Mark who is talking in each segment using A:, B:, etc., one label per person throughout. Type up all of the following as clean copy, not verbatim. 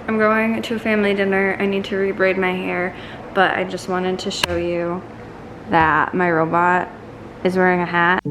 A: I'm going to a family dinner. I need to rebraid my hair, but I just wanted to show you that my robot is wearing a hat.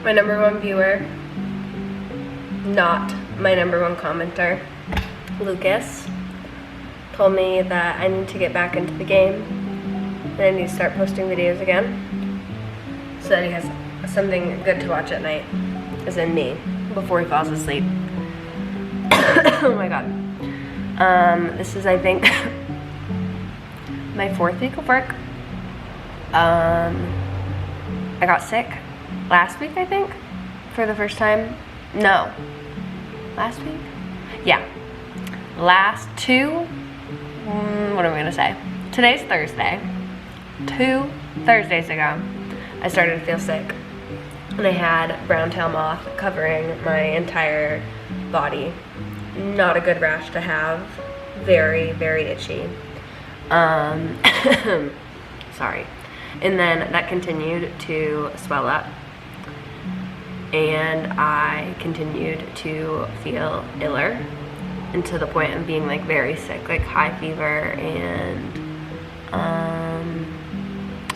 A: My number one viewer, not my number one commenter, Lucas, told me that I need to get back into the game and I need to start posting videos again so that he has something good to watch at night, as in me, before he falls asleep. Oh my god. This is, I think, my 4th week of work. I got sick last week, I think, for the first time. No, last week? Yeah, last two, what am I gonna say? Today's Thursday. 2 Thursdays ago, I started to feel sick. And I had brown tail moth covering my entire body. Not a good rash to have. Very, very itchy. Sorry. And then that continued to swell up. And I continued to feel iller, and to the point of being like very sick, like high fever and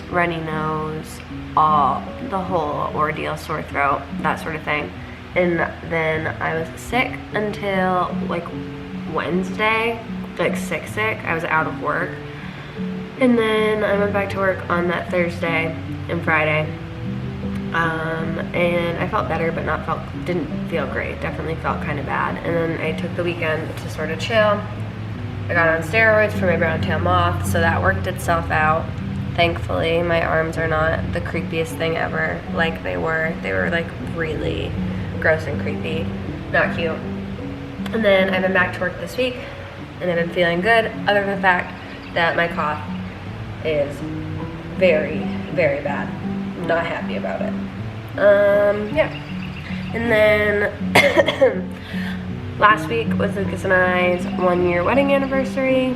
A: runny nose, the whole ordeal, sore throat, that sort of thing. And then I was sick until like Wednesday, like sick. I was out of work. And then I went back to work on that Thursday and Friday. And I felt better, but didn't feel great. Definitely felt kind of bad. And then I took the weekend to sort of chill. I got on steroids for my brown tail moth, so that worked itself out. Thankfully, my arms are not the creepiest thing ever like they were. They were like really gross and creepy, not cute. And then I've been back to work this week, and I've been feeling good, other than the fact that my cough is very, very bad. I'm not happy about it. Yeah. And then last week was Lucas and I's 1-year wedding anniversary,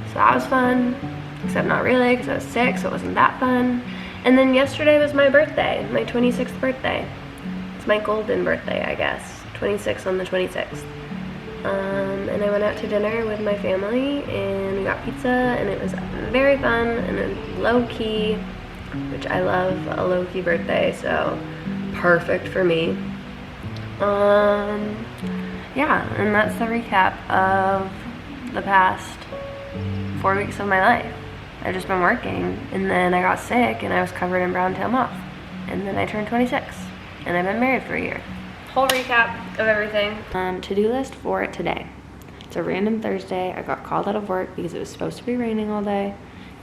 A: so that was fun, except not really, because I was sick, so it wasn't that fun. And then yesterday was my birthday, my 26th birthday. It's my golden birthday, I guess. 26 on the 26th. And I went out to dinner with my family, and we got pizza, and it was very fun and low-key, which I love a low-key birthday, so perfect for me. Yeah, and that's the recap of the past 4 weeks of my life. I've just been working, and then I got sick, and I was covered in brown tail moth, and then I turned 26, and I've been married for a year. Whole recap of everything. To-do list for today. It's a random Thursday. I got called out of work because it was supposed to be raining all day.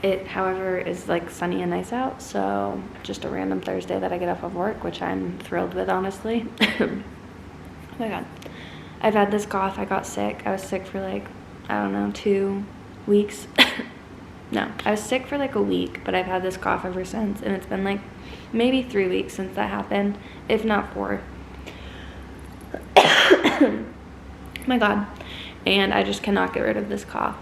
A: It, however, is like sunny and nice out, so just a random Thursday that I get off of work, which I'm thrilled with, honestly. Oh my god. I've had this cough. I got sick. I was sick for like, I don't know, 2 weeks. No, I was sick for like a week, but I've had this cough ever since, and it's been like maybe 3 weeks since that happened, if not 4. My god. And I just cannot get rid of this cough,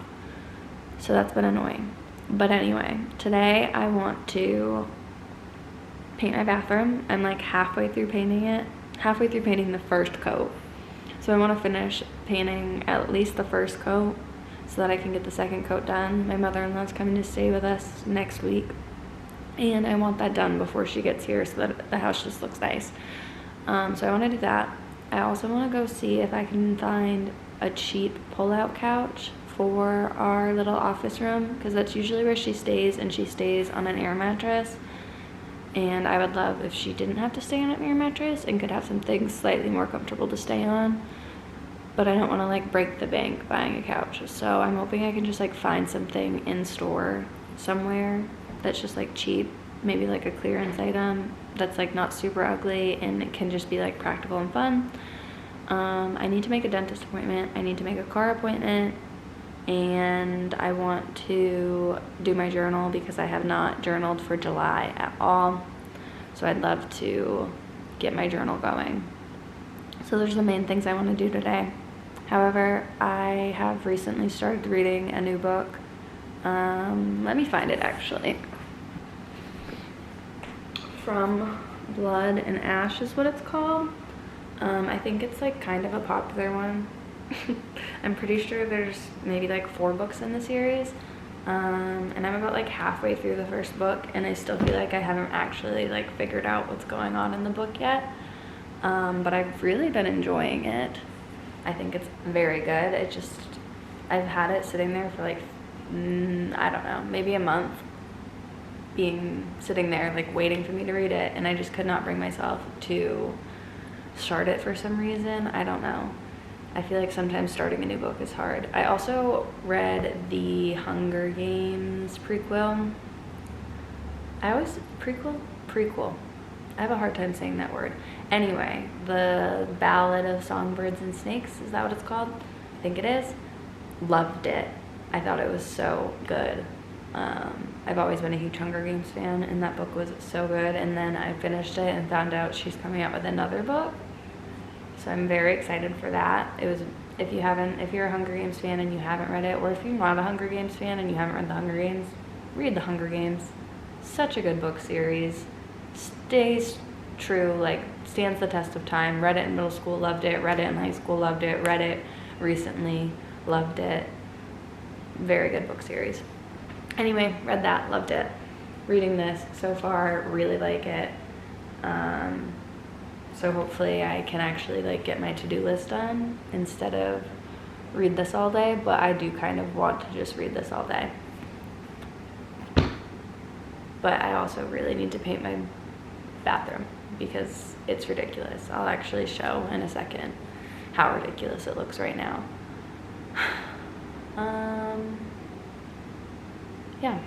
A: so that's been annoying. But anyway, today I want to paint my bathroom. I'm like halfway through painting the first coat. So I want to finish painting at least the first coat so that I can get the second coat done. My mother-in-law's coming to stay with us next week, and I want that done before she gets here so that the house just looks nice. So I want to do that. I also want to go see if I can find a cheap pull-out couch for our little office room, because that's usually where she stays, and she stays on an air mattress, and I would love if she didn't have to stay on an air mattress and could have some things slightly more comfortable to stay on.
B: but I don't want to like break the bank buying a couch. So I'm hoping I can just like find something in store somewhere that's just like cheap, maybe like a clearance item that's like not super ugly and it can just be like practical and fun. I need to make a dentist appointment. I need to make a car appointment, and I want to do my journal because I have not journaled for July at all. So I'd love to get my journal going. So those are the main things I want to do today. However, I have recently started reading a new book. Let me find it actually. From Blood and Ash is what it's called. I think it's like kind of a popular one. I'm pretty sure there's maybe like 4 books in the series. And I'm about like halfway through the first book and I still feel like I haven't actually like figured out what's going on in the book yet. But I've really been enjoying it. I think it's very good. I've had it sitting there for like, I don't know, maybe a month, sitting there like waiting for me to read it, and I just could not bring myself to start it for some reason. I don't know. I feel like sometimes starting a new book is hard. I also read the Hunger Games prequel. Prequel. I have a hard time saying that word. Anyway, the Ballad of Songbirds and Snakes, is that what it's called? I think it is. Loved it. I thought it was so good. I've always been a huge Hunger Games fan, and that book was so good. And then I finished it and found out she's coming out with another book. So I'm very excited for that. If you're a Hunger Games fan and you haven't read it, or if you're not a Hunger Games fan and you haven't read the Hunger Games, read the Hunger Games. Such a good book series. Stays true, like stands the test of time. Read it in middle school, loved it. Read it in high school, loved it. Read it recently, loved it. Very good book series. Anyway, read that, loved it. Reading this so far, really like it. So hopefully I can actually like get my to-do list done instead of read this all day, but I do kind of want to just read this all day. But I also really need to paint my bathroom because it's ridiculous. I'll actually show in a second how ridiculous it looks right now. Yeah.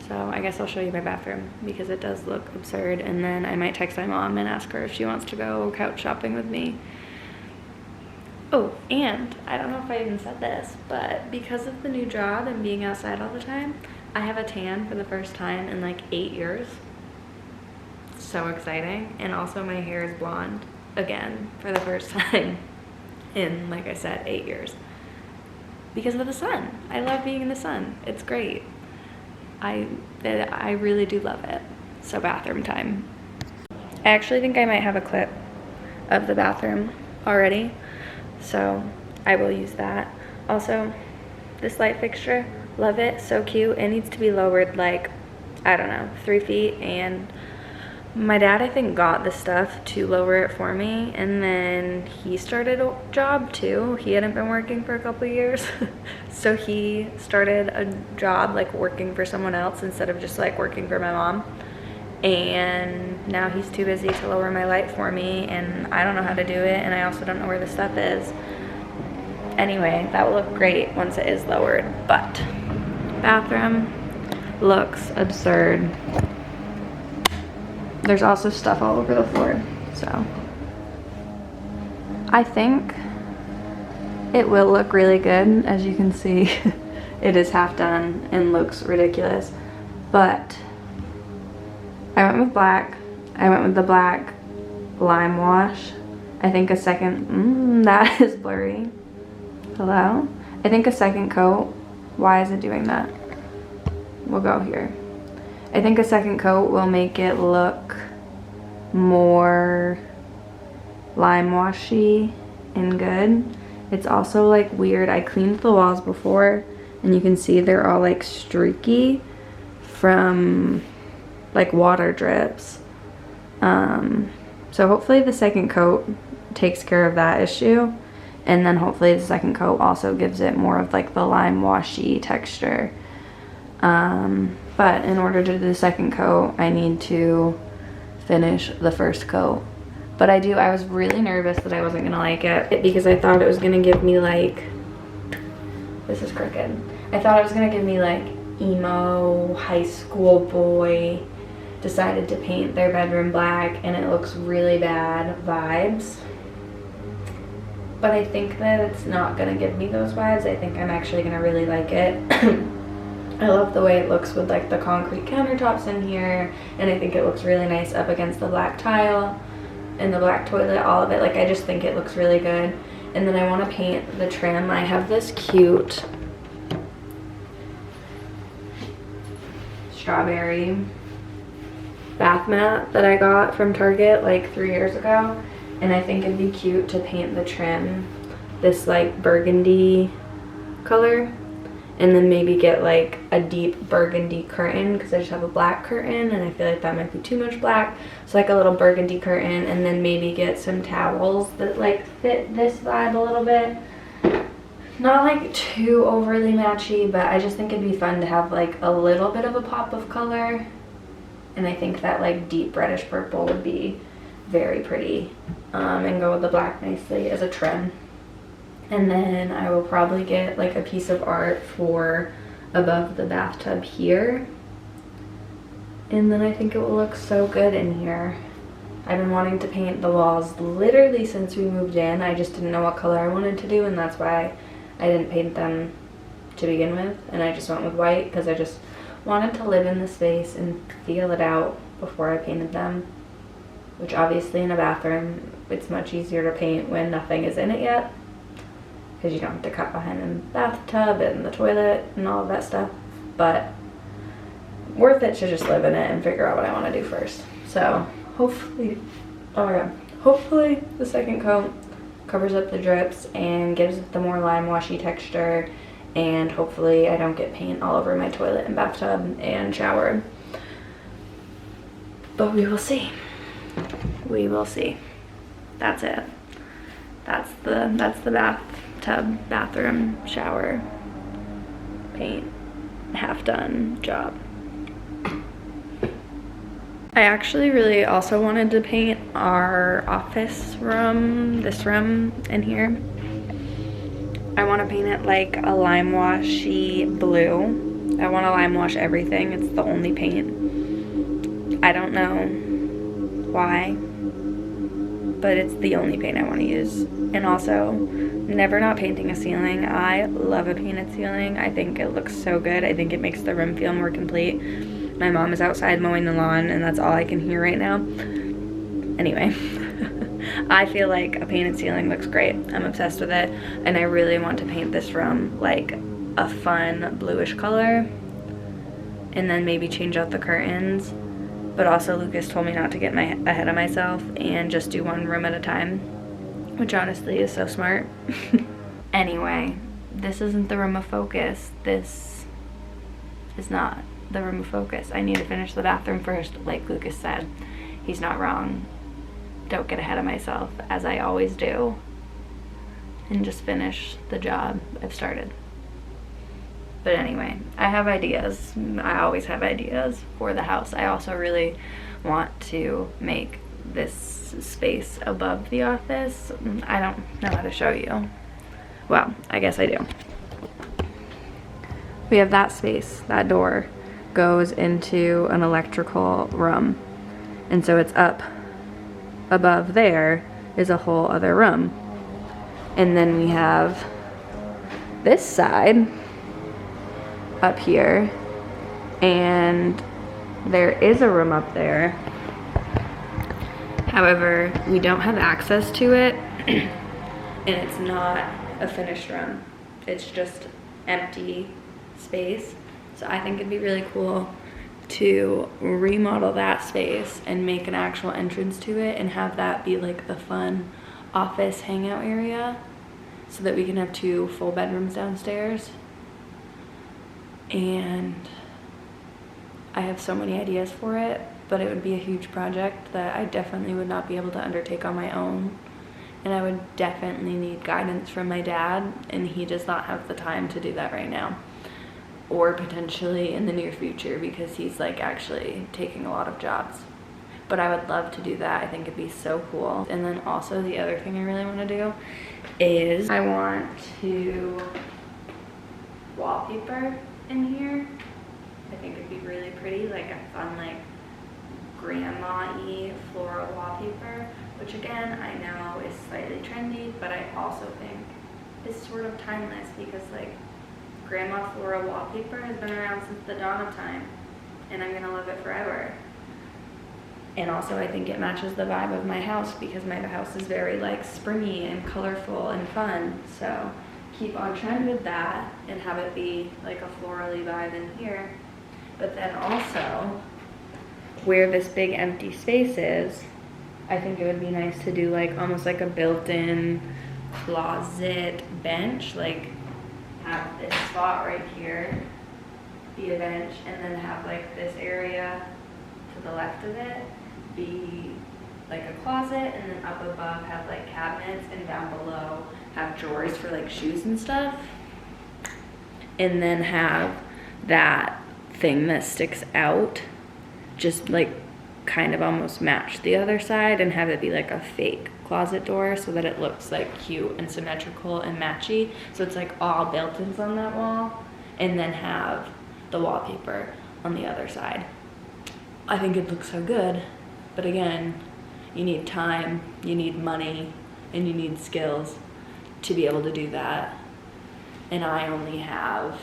B: So I guess I'll show you my bathroom because it does look absurd, and then I might text my mom and ask her if she wants to go couch shopping with me. Oh, and I don't know if I even said this, but because of the new job and being outside all the time, I have a tan for the first time in like 8 years. So exciting. And also my hair is blonde again for the first time in, like I said, 8 years. Because of the sun. I love being in the sun. It's great. I really do love it. So bathroom time. I actually think I might have a clip of the bathroom already, so I will use that. Also, this light fixture, love it, so cute. It needs to be lowered like, I don't know, 3 feet, and my dad, I think, got the stuff to lower it for me, and then he started a job too. He hadn't been working for a couple years, so he started a job like working for someone else instead of just like working for my mom. And now he's too busy to lower my light for me, and I don't know how to do it, and I also don't know where the stuff is. Anyway, that will look great once it is lowered, but bathroom looks absurd. There's also stuff all over the floor, so I think it will look really good. As you can see, it is half done and looks ridiculous, but I went with black. I went with the black lime wash. I think a second, that is blurry. Hello? I think a second coat, why is it doing that? We'll go here. I think a second coat will make it look more lime washy and good. It's also like weird. I cleaned the walls before and you can see they're all like streaky from like water drips. So hopefully the second coat takes care of that issue, and then hopefully the second coat also gives it more of like the lime washy texture. But in order to do the second coat, I need to finish the first coat. But I was really nervous that I wasn't gonna like it because I thought it was gonna give me like, this is crooked. I thought it was gonna give me like emo, high school boy, decided to paint their bedroom black and it looks really bad vibes. But I think that it's not gonna give me those vibes. I think I'm actually gonna really like it. I love the way it looks with like the concrete countertops in here, and I think it looks really nice up against the black tile and the black toilet, all of it. Like, I just think it looks really good. And then I want to paint the trim. I have this cute strawberry bath mat that I got from Target like 3 years ago, and I think it'd be cute to paint the trim this like burgundy color, and then maybe get like a deep burgundy curtain because I just have a black curtain and I feel like that might be too much black. So like a little burgundy curtain, and then maybe get some towels that like fit this vibe a little bit. Not like too overly matchy, but I just think it'd be fun to have like a little bit of a pop of color. And I think that like deep reddish purple would be very pretty, and go with the black nicely as a trim. And then I will probably get like a piece of art for above the bathtub here. And then I think it will look so good in here. I've been wanting to paint the walls literally since we moved in. I just didn't know what color I wanted to do, and that's why I didn't paint them to begin with. And I just went with white because I just wanted to live in the space and feel it out before I painted them. Which obviously in a bathroom, it's much easier to paint when nothing is in it yet, because you don't have to cut behind the bathtub and the toilet and all of that stuff. But worth it to just live in it and figure out what I want to do first. So hopefully, oh my god, hopefully the second coat covers up the drips and gives it the more lime washy texture, and hopefully I don't get paint all over my toilet and bathtub and shower. But we will see. We will see. That's it. That's the bathroom, shower, paint, half done job. I actually really also wanted to paint our office room, this room in here. I want to paint it like a lime washy blue. I want to lime wash everything. It's the only paint. I don't know why, but it's the only paint I want to use. And also, never not painting a ceiling. I love a painted ceiling. I think it looks so good. I think it makes the room feel more complete. My mom is outside mowing the lawn, and that's all I can hear right now. Anyway, I feel like a painted ceiling looks great. I'm obsessed with it, and I really want to paint this room like a fun bluish color, and then maybe change out the curtains. But also Lucas told me not to get ahead of myself and just do one room at a time, which honestly is so smart. Anyway, this isn't the room of focus. This is not the room of focus. I need to finish the bathroom first, like Lucas said. He's not wrong. Don't get ahead of myself, as I always do, and just finish the job I've started. But anyway, I have ideas. I always have ideas for the house. I also really want to make this space above the office. I don't know how to show you. Well, I guess I do. We have that space. That door goes into an electrical room. And so it's up above there is a whole other room. And then we have this side up here, and there is a room up there. However, we don't have access to it, and it's not a finished room. It's just empty space. So I think it'd be really cool to remodel that space and make an actual entrance to it and have that be like the fun office hangout area, so that we can have 2 full bedrooms downstairs. And I have so many ideas for it, but it would be a huge project that I definitely would not be able to undertake on my own. And I would definitely need guidance from my dad, and he does not have the time to do that right now. Or potentially in the near future, because he's like actually taking a lot of jobs. but I would love to do that. I think it'd be so cool. And then also the other thing I really want to do is I want to wallpaper in here. I think it'd be really pretty, like a fun, like grandma-y floral wallpaper, which again, I know is slightly trendy, but I also think is sort of timeless because like grandma floral wallpaper has been around since the dawn of time, and I'm gonna love it forever. And also I think it matches the vibe of my house because my house is very like springy and colorful and fun. So keep on trend with that and have it be like a florally vibe in here. But then also where this big empty space is, I think it would be nice to do like almost like a built-in closet bench, like have this spot right here be a bench, and then have like this area to the left of it be like a closet, and then up above have like cabinets, and down below have drawers for like shoes and stuff, and then have that thing that sticks out just like kind of almost match the other side, and have it be like a fake closet door so that it looks like cute and symmetrical and matchy, so it's like all built-ins on that wall, and then have the wallpaper on the other side. I think it looks so good, but again, you need time, you need money, and you need skills to be able to do that, and I only have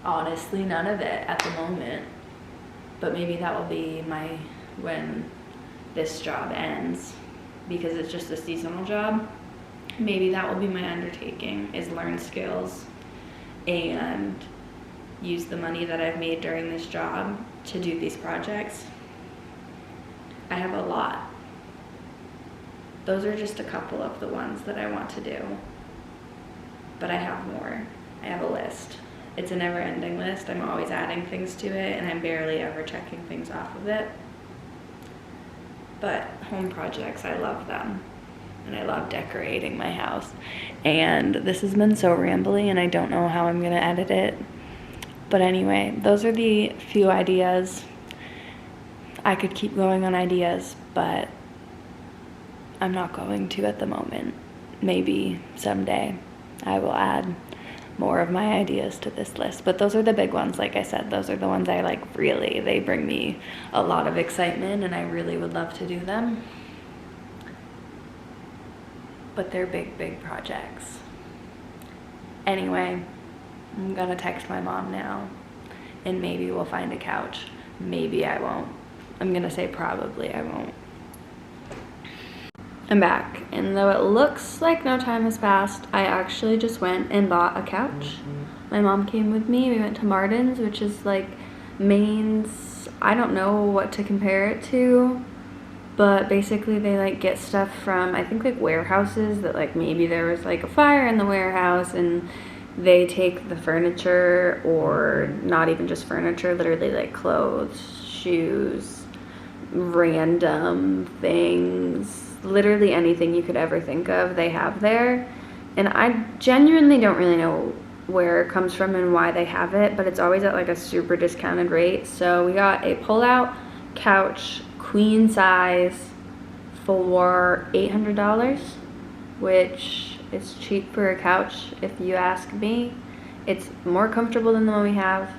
B: honestly none of it at the moment. But maybe that will be when this job ends, because it's just a seasonal job. Maybe that will be my undertaking, is learn skills and use the money that I've made during this job to do these projects. I have a lot. Those are just a couple of the ones that I want to do, but I have more. I have a list. It's a never-ending list. I'm always adding things to it, and I'm barely ever checking things off of it. But home projects, I love them. And I love decorating my house. And this has been so rambly, and I don't know how I'm gonna edit it. But anyway, those are the few ideas. I could keep going on ideas, but I'm not going to at the moment. Maybe someday I will add more of my ideas to this list, but those are the big ones. Like I said, those are the ones I like, really, they bring me a lot of excitement, and I really would love to do them, but they're big projects. Anyway, I'm gonna text my mom now, and maybe we'll find a couch. Maybe I won't. I'm gonna say probably I won't. I'm back, and though it looks like no time has passed, I actually just went and bought a couch. My mom came with me. We went to Martin's, which is like Maine's, I don't know what to compare it to, but basically they like get stuff from, I think, like warehouses that like maybe there was like a fire in the warehouse, and they take the furniture, or not even just furniture, literally like clothes, shoes, random things, literally anything you could ever think of, they have there. And I genuinely don't really know where it comes from and why they have it, but it's always at like a super discounted rate. So we got a pull-out couch, queen size, for $800, which is cheap for a couch if you ask me. It's more comfortable than the one we have.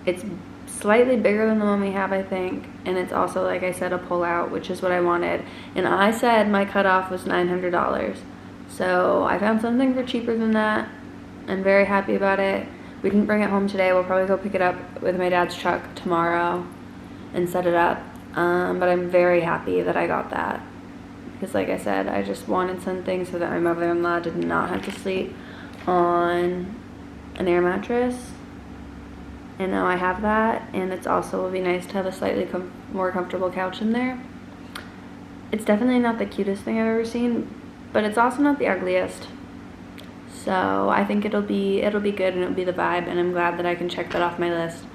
B: It's slightly bigger than the one we have, I think, and it's also, like I said, a pull-out, which is what I wanted. And I said my cutoff was $900, so I found something for cheaper than that. I'm very happy about it. We didn't bring it home today. We'll probably go pick it up with my dad's truck tomorrow and set it up, but I'm very happy that I got that, because like I said, I just wanted something so that my mother-in-law did not have to sleep on an air mattress. And now I have that, and it's also will be nice to have a slightly more comfortable couch in there. It's definitely not the cutest thing I've ever seen, but it's also not the ugliest. So I think it'll be good, and it'll be the vibe, and I'm glad that I can check that off my list,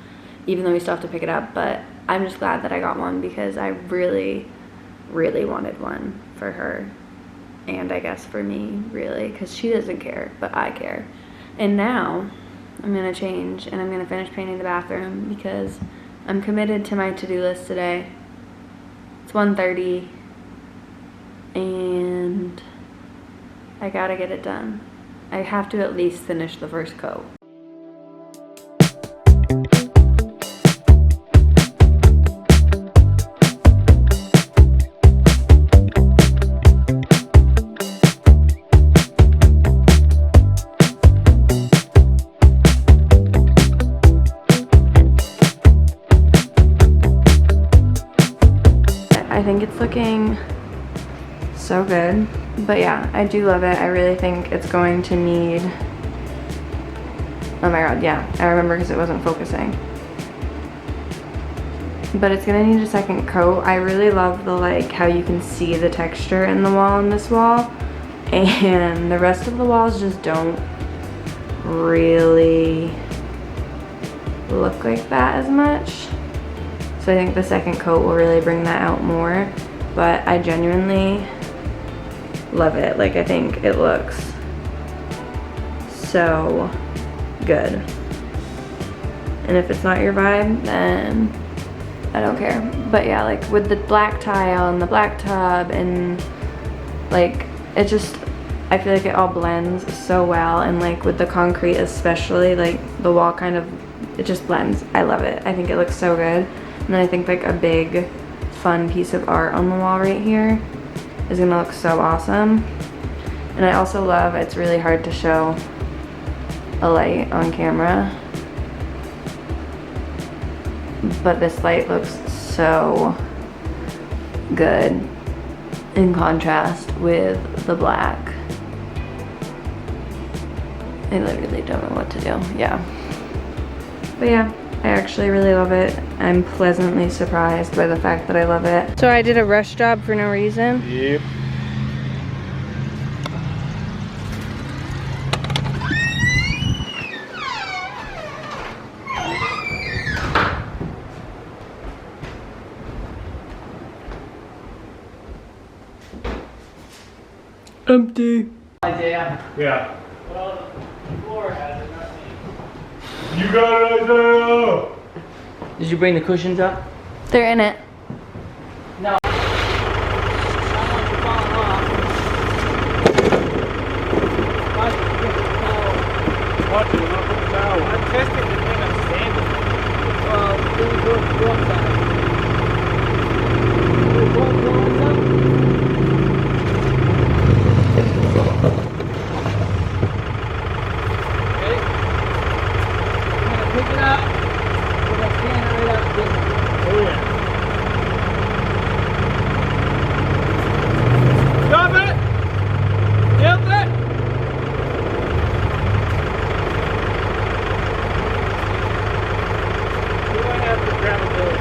B: even though we still have to pick it up. But I'm just glad that I got one, because I really wanted one for her, and I guess for me, really, because she doesn't care, but I care. And now I'm gonna change, and I'm gonna finish painting the bathroom, because I'm committed to my to-do list today. It's 1:30 and I gotta get it done. I have to at least finish the first coat. I think it's looking so good, but yeah, I do love it. I really think it's going to need, oh my god, yeah, I remember because it wasn't focusing, but it's gonna need a second coat. I really love the, like, how you can see the texture in the wall in this wall, and the rest of the walls just don't really look like that as much. So I think the second coat will really bring that out more, but I genuinely love it. Like, I think it looks so good. And if it's not your vibe, then I don't care. But yeah, like with the black tile and the black tub and like, it just, I feel like it all blends so well. And like with the concrete especially, like the wall kind of, it just blends. I love it. I think it looks so good. And then I think like a big fun piece of art on the wall right here is gonna look so awesome. And I also love, it's really hard to show a light on camera, but this light looks so good in contrast with the black. I literally don't know what to do, yeah. But yeah, I actually really love it. I'm pleasantly surprised by the fact that I love it. So I did a rush job for no reason.
C: Yep.
B: Empty.
C: Yeah. Well, the floor has it, not me. You got it, Isaiah!
D: Did you bring the cushions up?
B: They're in it.
D: No.
C: Watch it, I'm gonna put the towel. I'm testing the thing I'm standing.
D: Well, go upside. Go upside. Okay. I'm gonna pick it up. We're gonna stand it right up.
C: Oh yeah. Stop it! Tilt it! Who do I have for grabbability?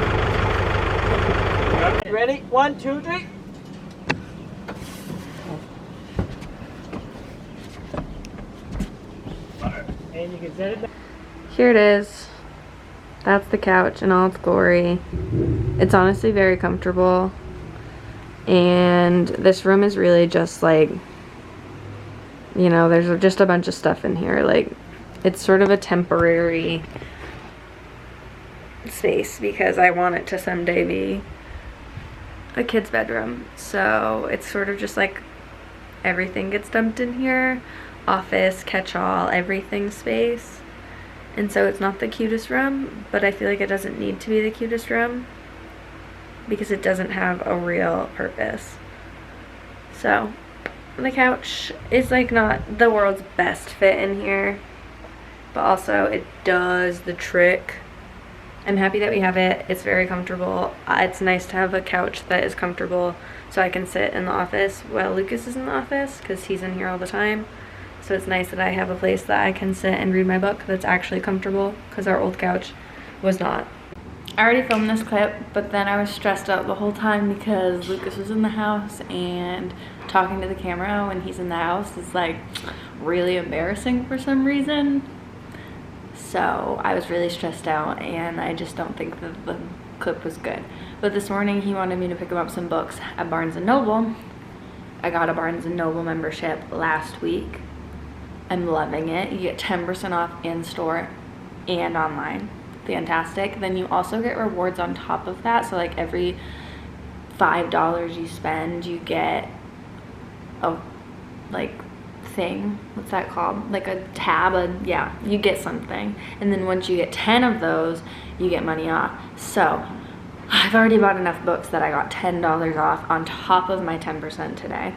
D: Ready? 1, 2, 3. And you can set it back.
B: Here it is. That's the couch in all its glory. It's honestly very comfortable. And this room is really just like, you know, there's just a bunch of stuff in here. Like, it's sort of a temporary space because I want it to someday be a kid's bedroom. So it's sort of just like everything gets dumped in here. Office, catch-all, everything space. And so it's not the cutest room, but I feel like it doesn't need to be the cutest room because it doesn't have a real purpose. So the couch is like not the world's best fit in here, but also it does the trick. I'm happy that we have it. It's very comfortable. It's nice to have a couch that is comfortable so I can sit in the office while Lucas is in the office because he's in here all the time. So it's nice that I have a place that I can sit and read my book that's actually comfortable because our old couch was not. I already filmed this clip, but then I was stressed out the whole time because Lucas was in the house and talking to the camera when he's in the house is like really embarrassing for some reason. So I was really stressed out and I just don't think that the clip was good. But this morning he wanted me to pick him up some books at Barnes & Noble. I got a Barnes & Noble membership last week. I'm loving it. You get 10% off in store and online. Fantastic. Then you also get rewards on top of that. So like every $5 you spend, you get a like thing. What's that called? Like a tab. Yeah, you get something. And then once you get 10 of those, you get money off. So I've already bought enough books that I got $10 off on top of my 10% today,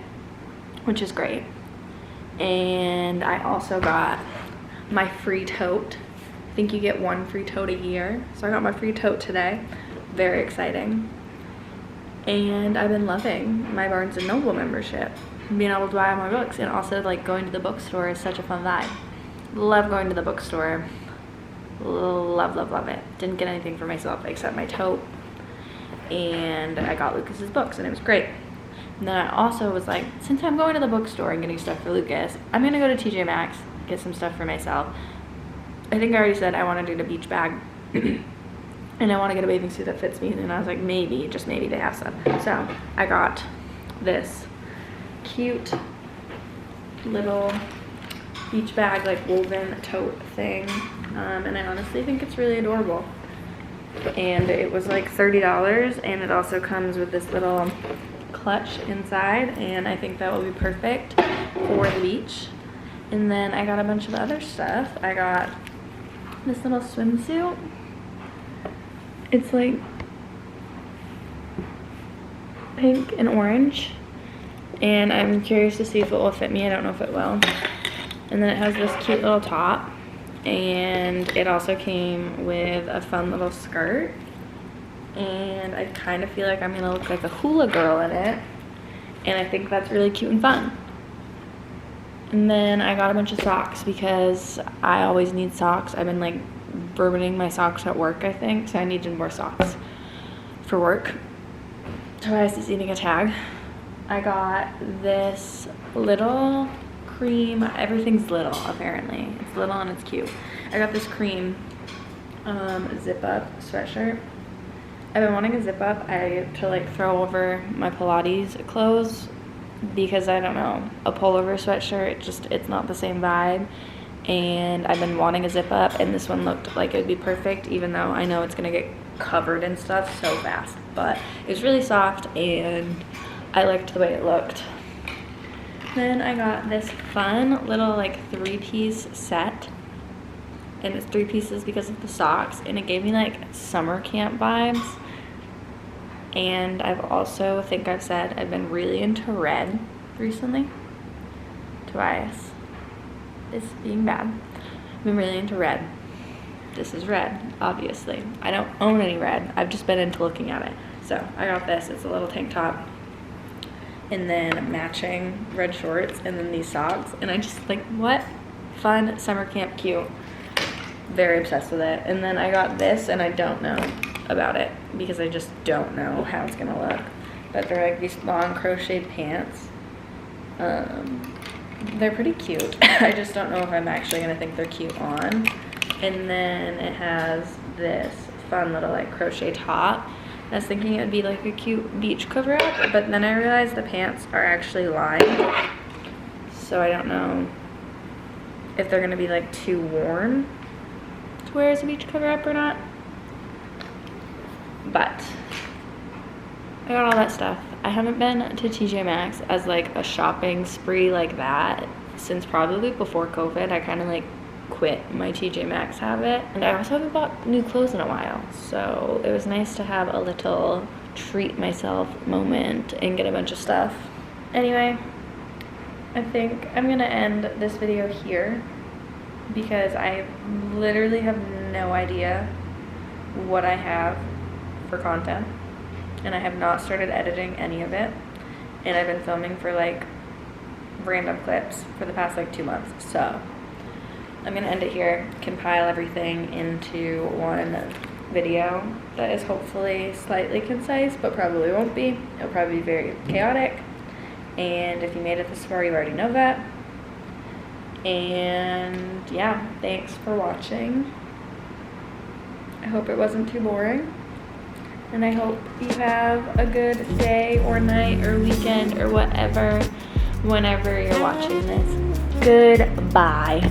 B: which is great. And I also got my free tote. I think you get one free tote a year. So I got my free tote today. Very exciting. And I've been loving my Barnes & Noble membership. Being able to buy all my books, and also like going to the bookstore is such a fun vibe. Love going to the bookstore. Love, love, love it. Didn't get anything for myself except my tote. And I got Lucas's books and it was great. And then I also was like, since I'm going to the bookstore and getting stuff for Lucas, I'm gonna go to TJ Maxx, get some stuff for myself. I think I already said I want to do the beach bag. And I want to get a bathing suit that fits me. And I was like, maybe, just maybe they have stuff. So I got this cute little beach bag, like woven tote thing. And I honestly think it's really adorable. And it was like $30, and it also comes with this little clutch inside, and I think that will be perfect for the beach. And then I got a bunch of other stuff. I got this little swimsuit. It's like pink and orange, and I'm curious to see if it will fit me. I don't know if it will. And then it has this cute little top, and it also came with a fun little skirt, and I kind of feel like I'm gonna look like a hula girl in it, and I think that's really cute and fun. And then I got a bunch of socks because I always need socks. I've been like burning my socks at work, I think, so I needed more socks for work. Tobias is eating a tag. I got this little cream, everything's little apparently. It's little and it's cute. I got this cream zip up sweatshirt. I've been wanting a zip up to like throw over my Pilates clothes because I don't know, a pullover sweatshirt, it's not the same vibe. And I've been wanting a zip up, and this one looked like it would be perfect, even though I know it's gonna get covered and stuff so fast. But it was really soft and I liked the way it looked. Then I got this fun little like 3-piece set, and it's 3 pieces because of the socks, and it gave me like summer camp vibes. And I've also, I think I've said, I've been really into red recently. Tobias is being bad. I've been really into red. This is red, obviously. I don't own any red. I've just been into looking at it. So I got this. It's a little tank top, and then matching red shorts, and then these socks. And I just like, what fun summer camp cute. Very obsessed with it. And then I got this, and I don't know about it because I just don't know how it's gonna look. But they're like these long crocheted pants. They're pretty cute. I just don't know if I'm actually gonna think they're cute on. And then it has this fun little like crochet top. I was thinking it would be like a cute beach cover up, but then I realized the pants are actually lined. So I don't know if they're gonna be like too warm to wear as a beach cover up or not. But I got all that stuff. I haven't been to TJ Maxx as like a shopping spree like that since probably before COVID. I kind of like quit my TJ Maxx habit, and I also haven't bought new clothes in a while, so it was nice to have a little treat myself moment and get a bunch of stuff. Anyway, I think I'm gonna end this video here because I literally have no idea what I have for content, and I have not started editing any of it, and I've been filming for like random clips for the past like 2 months. So I'm gonna end it here, compile everything into one video that is hopefully slightly concise, but probably won't be. It'll probably be very chaotic, and if you made it this far, you already know that. And yeah, thanks for watching. I hope it wasn't too boring, and I hope you have a good day or night or weekend or whatever whenever you're watching this. Goodbye.